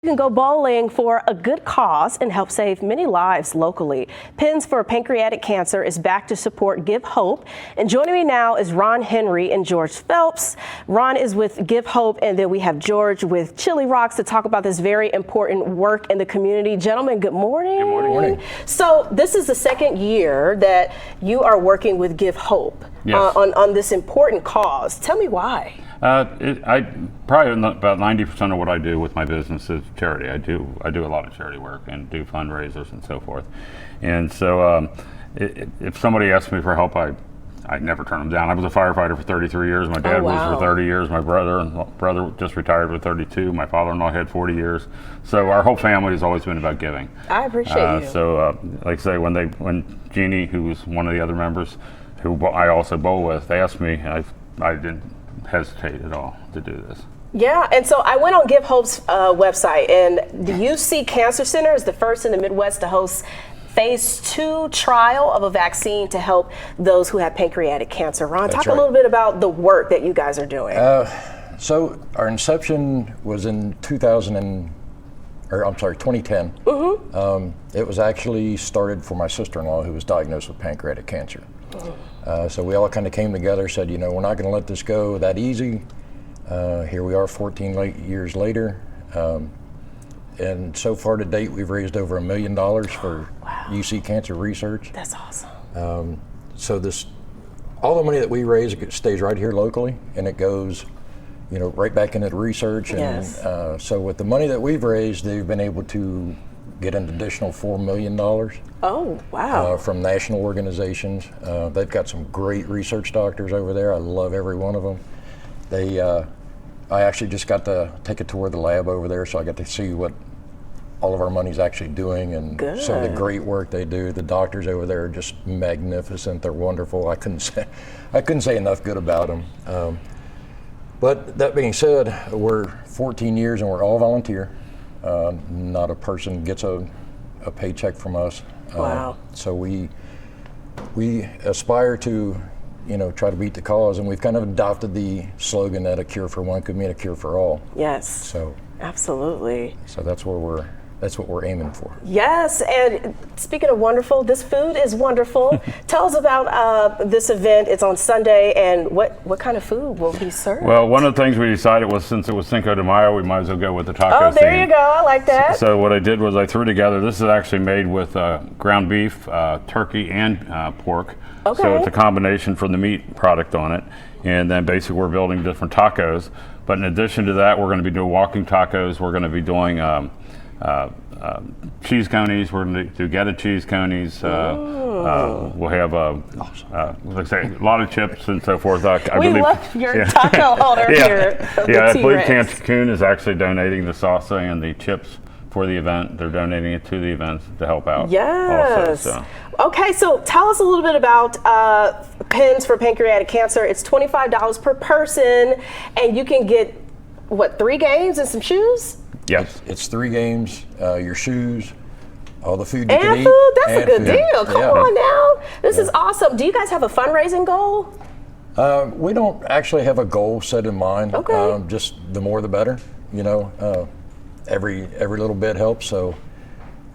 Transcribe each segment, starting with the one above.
You can go bowling for a good cause and help save many lives locally. Pins for Pancreatic Cancer is back to support Give Hope. And joining me now is Ron Henry and George Phelps. Ron is with Give Hope, and then we have George with Chili Rocks to talk about this very important work in the community. Gentlemen, good morning. Good morning. So this is the second year that you are working with Give Hope. Yes. On this important cause. Tell me why. I probably about 90% of what I do with my business is charity. I do a lot of charity work and do fundraisers and so forth. And so if somebody asks me for help, I never turn them down. I was a firefighter for 33 years. My dad was for 30 years. My brother just retired with 32. My father-in-law had 40 years. So our whole family has always been about giving. I appreciate you. So like I say, when Jeannie, who was one of the other members, who I also bowl with, they asked me, I didn't hesitate at all to do this. Yeah, and so I went on Give Hope's website, and the UC Cancer Center is the first in the Midwest to host Phase 2 trial of a vaccine to help those who have pancreatic cancer. Ron, talk a little bit about the work that you guys are doing. So our inception was in 2010. Mm-hmm. It was actually started for my sister-in-law who was diagnosed with pancreatic cancer. So we all kind of came together, said, you know, we're not going to let this go that easy. Here we are 14 years later. And so far to date, we've raised over $1 million for UC cancer research. That's awesome. So all the money that we raise stays right here locally, and it goes, you know, right back into the research. Yes. And so with the money that we've raised, they've been able to get an additional $4 million. Oh, wow. From national organizations. They've got some great research doctors over there. I love every one of them. I actually just got to take a tour of the lab over there, so I got to see what all of our money's actually doing and some of the great work they do. The doctors over there are just magnificent. They're wonderful. I couldn't say enough good about them. But that being said, we're 14 years and we're all volunteer. Not a person gets a paycheck from us. Wow. So we aspire to, you know, try to beat the cause, and we've kind of adopted the slogan that a cure for one could mean a cure for all. Yes. So absolutely. So that's what we're aiming for. Yes, and speaking of wonderful, this food is wonderful. Tell us about this event. It's on Sunday, and what kind of food will be served? Well, one of the things we decided was, since it was Cinco de Mayo, we might as well go with the taco Oh, there theme. you go. I like that. So what I did was I threw together, this is actually made with ground beef, turkey, and pork. Okay. So it's a combination for the meat product on it. And then basically we're building different tacos. But in addition to that, we're going to be doing walking tacos. We're going to be doing cheese conies. We're going to do Geta cheese conies. We'll have, like I say, a lot of chips and so forth. We love your taco holder here. I believe Cancun is actually donating the salsa and the chips for the event. They're donating it to the event to help out. Yes. Also, Okay, so tell us a little bit about Pins for Pancreatic Cancer. It's $25 per person, and you can get, 3 games and some shoes? Yes. It's 3 games, your shoes, all the food you and can eat. Food? That's a good food. deal. Come on now. This is awesome. Do you guys have a fundraising goal? We don't actually have a goal set in mind. Okay. Just the more the better. You know, every little bit helps. So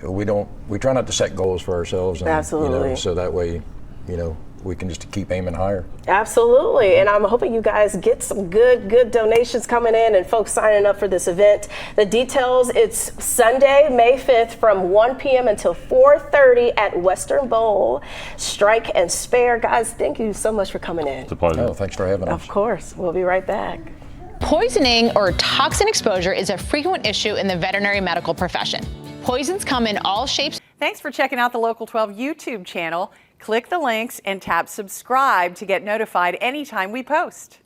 we try not to set goals for ourselves. And, Absolutely. You know, so that way, you know, we can just keep aiming higher. Absolutely, and I'm hoping you guys get some good donations coming in and folks signing up for this event. The details, it's Sunday, May 5th from 1 p.m. until 4:30 at Western Bowl. Strike and spare. Guys, thank you so much for coming in. It's a pleasure. Oh, thanks for having us. Of course, we'll be right back. Poisoning or toxin exposure is a frequent issue in the veterinary medical profession. Poisons come in all shapes. Thanks for checking out the Local 12 YouTube channel. Click the links and tap subscribe to get notified anytime we post.